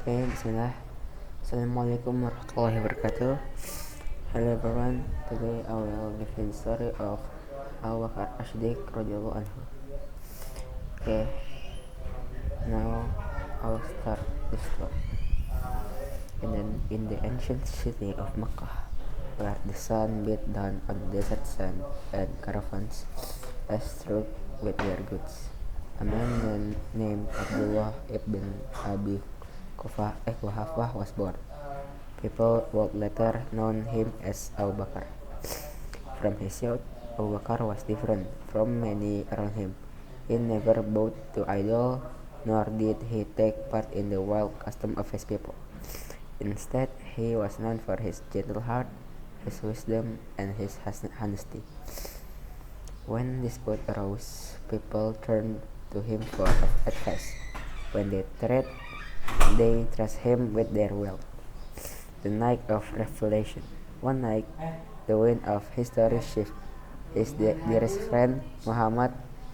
Okay, bismillah. Assalamualaikum warahmatullahi wabarakatuh. Hello everyone. Today I will give you the story of Abu Bakar As-Siddiq radhiyallahu anhu. Okay, now I will start this story. In the ancient city of Makkah, where the sun beat down on desert sand and caravans passed through with their goods, a man named Abdullah ibn Abi Quhafah was born. People would later known him as Abu Bakar. From his youth, Abu Bakar was different from many around him. He never bowed to idol, nor did he take part in the wild custom of his people. Instead, he was known for his gentle heart, his wisdom, and his honesty. When dispute arose, people turned to him for advice. When they trust him with their wealth. The night of revelation. One night, the wind of history shifted. His dearest friend, Muhammad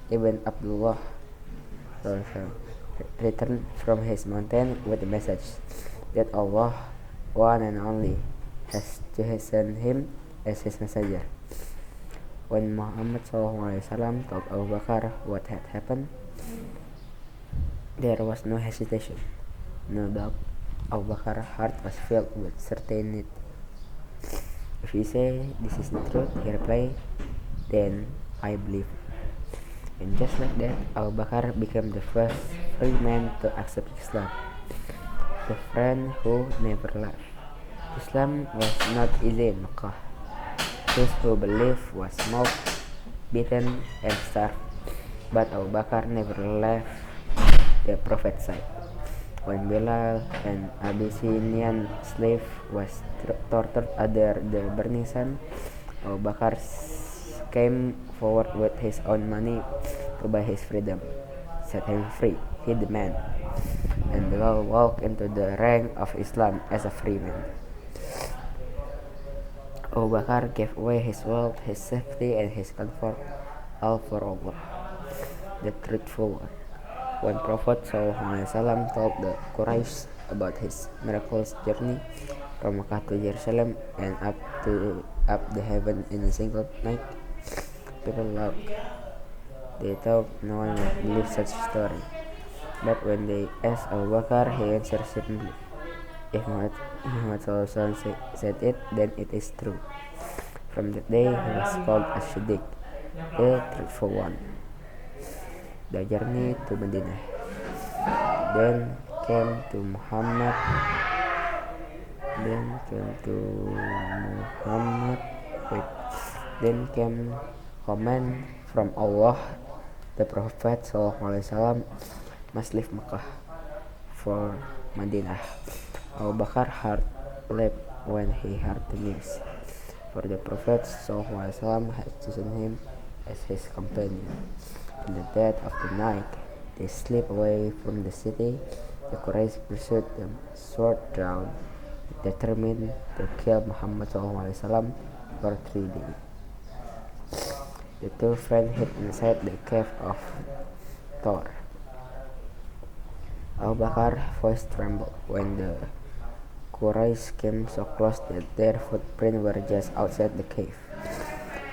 ibn Abdullah, returned from his mountain with the message that Allah, one and only, has chosen him as his messenger. When Muhammad SAW told Abu Bakar what had happened, there was no hesitation, no doubt. Abu Bakar's heart was filled with certainty. If you say this is the truth, he replied, then I believe. And just like that, Abu Bakar became the first free man to accept Islam, the friend who never left. Islam was not easy in Makkah. Those who believed was mocked, beaten, and starved. But Abu Bakar never left the Prophet's side. When Bilal, an Abyssinian slave, was tortured under the burning sun, Abu Bakar came forward with his own money to buy his freedom. Set him free, he demanded, and Bilal walked into the rank of Islam as a free man. Abu Bakar gave away his wealth, his safety, and his comfort, all for Allah, the truthful one. When Prophet SAW told the Quraysh about his miraculous journey from Makkah to Jerusalem and up the heaven in a single night, people laughed. They thought no one would believe such a story. But when they asked Abu Bakar, he answered simply, if Muhammad SAW said it, then it is true. From that day, he was called As-Siddiq, the truthful one. The journey to Medina. Then came Muhammad. Then came command from Allah. The Prophet SAW must leave Makkah for Medina. Abu Bakar's heart leapt when he heard the news, for the Prophet SAW had chosen him as his companion. In the dead of the night, they slip away from the city. The Quraysh pursued them, sword drawn, determined to kill Muhammad SAW for 3 days. The two friends hid inside the cave of Thor. Abu Bakar's voice trembled when the Quraysh came so close that their footprints were just outside the cave.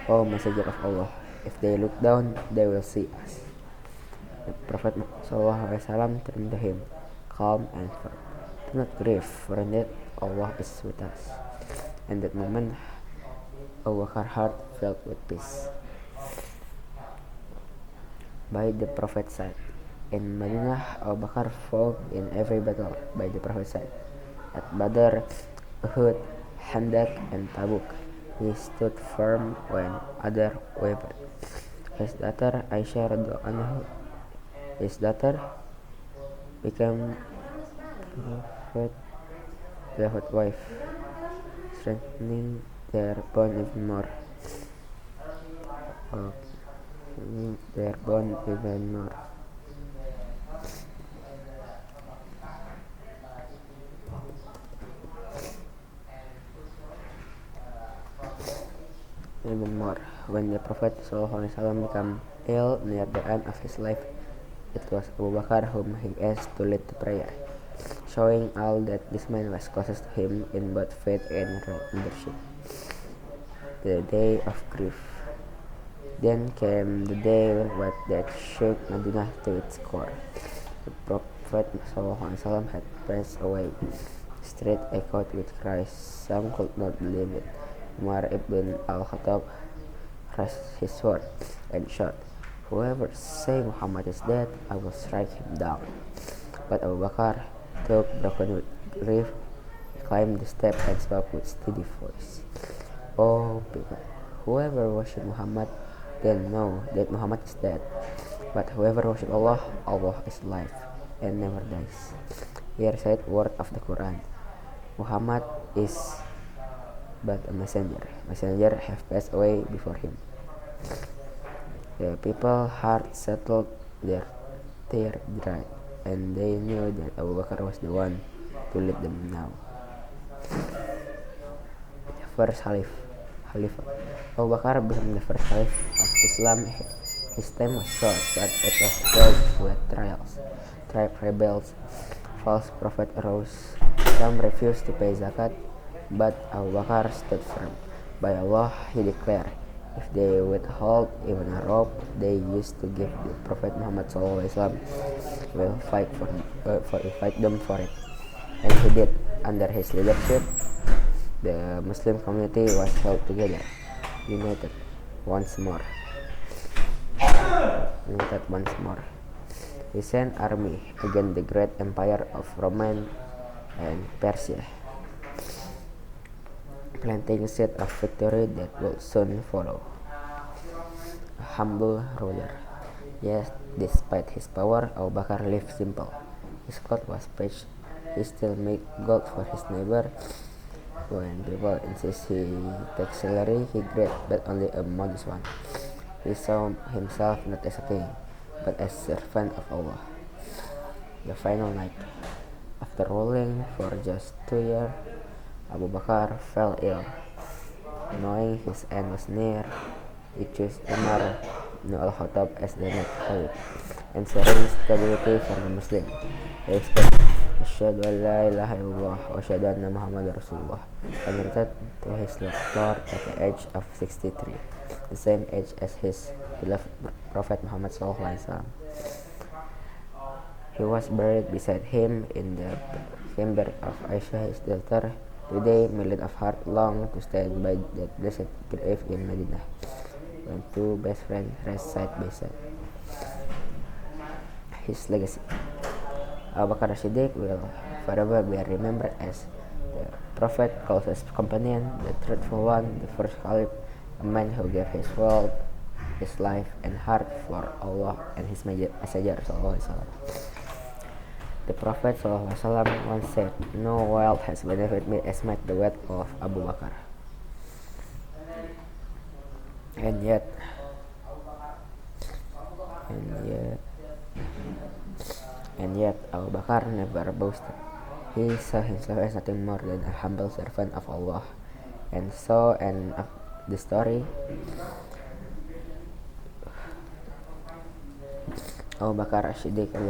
O Messenger of Allah, if they look down, they will see us. The Prophet SAW turned to him, calm and firm. Do not grieve, for indeed Allah is with us. In that moment, Abu Bakar's heart filled with peace. By the Prophet's side. In Medina, Abu Bakar fought in every battle by the Prophet's side. At Badr, Uhud, Handak, and Tabuk, he stood firm when others wavered. His daughter Aisyah radhiyallahu anha, his daughter, became Prophet's wife, strengthening their bond even more. When the Prophet ﷺ became ill near the end of his life, it was Abu Bakar whom he asked to lead the prayer. showing all that this man was closest to him in both faith and leadership. The day of grief. Then came the day that shook Madinah to its core. The Prophet ﷺ had passed away. The street echoed with cries. Some could not believe it. Umar ibn al-Khattab raised his sword and shouted, "Whoever say Muhammad is dead, I will strike him down." But Abu Bakr took broken with grief. He climbed the step and spoke with steady voice. "Oh people, whoever worship Muhammad, then know that Muhammad is dead. But whoever worship Allah, Allah is alive and never dies." Here said word of the Quran. Muhammad is but a messenger. Messenger have passed away before him. The people heart settled, their tear dried, and they knew that Abu Bakr was the one to lead them now. The first Khalifah. Abu Bakr became the first Caliph of Islam. His time was short, but it was filled with trials. Rebels, false prophet arose. Some refused to pay zakat, but Abu Bakr stood firm. By Allah, he declared, if they withhold even a rope they used to give the Prophet Muhammad SAW, will fight them for it. And he did. Under his leadership, the Muslim community was held together, united once more. He sent army against the great empire of Roman and Persia, planting a seed of victory that would soon follow. A humble ruler. Yes, despite his power, Abu Bakr lived simple. His cloth was patched. He still made gold for his neighbor. When people insist he take salary, he agreed, but only a modest one. He saw himself not as a king, but as servant of Allah. The final night. After ruling for just 2 years, Abu Bakr fell ill. Knowing his end was near, he chose Umar ibn al-Khattab as the next caliph, ensuring stability for the Muslim. He said, "Asyhadu an la ilaha illallah wa asyhadu anna Muhammadar Rasulullah," and returned to his Lord at the age of 63, the same age as his beloved Prophet Muhammad SAW. He was buried beside him in the chamber of Aisha, his daughter. Today, millions of hearts long to stand by that blessed grave in Medina, when two best friends rest side by side. His legacy. Abu Bakr as-Siddiq will forever be remembered as the Prophet's closest companion, the truthful one, the first caliph, a man who gave his world, his life and heart for Allah and his messenger. The Prophet ﷺ once said, "No wealth has benefited me as much the wealth of Abu Bakr." And yet Abu Bakr never boasted. He saw himself as nothing more than a humble servant of Allah. And so end of the story. Abu Bakr as-Siddiq, a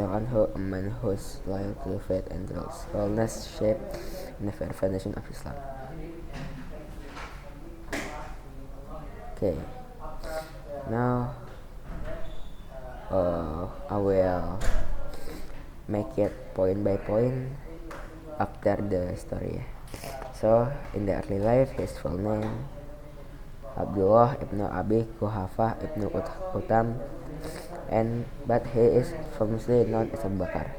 man whose loyalty, faith, and boldness shaped the very foundation of Islam. Okay, now I will make it point by point after the story. So, in the early life, his full name Abdullah ibn Abi Quhafah ibn Utam, but he is famously known as Abu Bakr.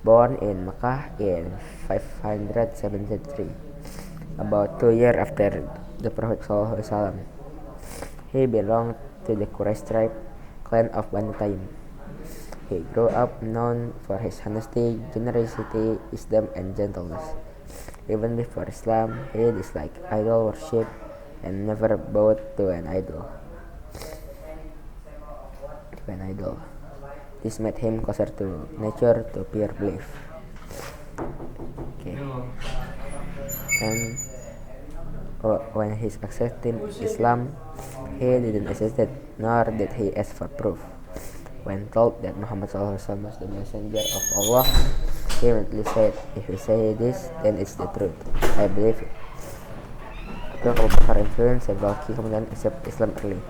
Born in Mecca in 573, about 2 years after the Prophet ﷺ. He belonged to the Quraysh tribe, clan of Banu Taym. He grew up known for his honesty, generosity, wisdom, and gentleness. Even before Islam, he disliked idol worship and never bowed to an idol. This made him closer to nature, to pure belief. Okay. And when he accepted Islam, he didn't hesitate, nor did he ask for proof. When told that Muhammad SAW was the messenger of Allah, He immediately said, "If you say this, then it's the truth. I believe it." Abu Bakar influenced several key communities accept Islam early,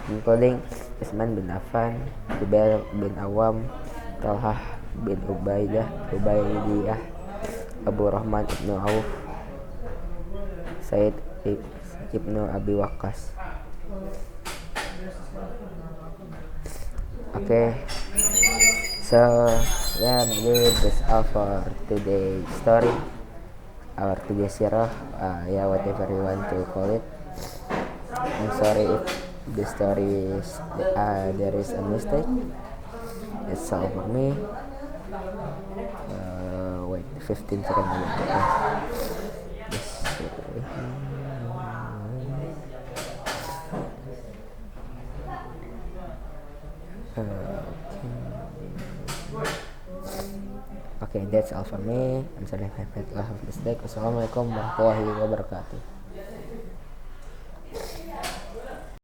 including Utsman bin Affan, Zubair bin Awam, Talhah bin Ubaidiyah, Abu Rahman ibnu Auf, Said ibnu Abi Waqqas. Okay, so yeah, maybe that's all for today's story, or today's sirah, yeah, whatever you want to call it. I'm sorry if the story is there is a mistake. That's all for me. Wait, 15 seconds again. Okay, that's all for me. I'm sorry if I made a lot of mistake. Wassalamualaikum warahmatullahi wabarakatuh.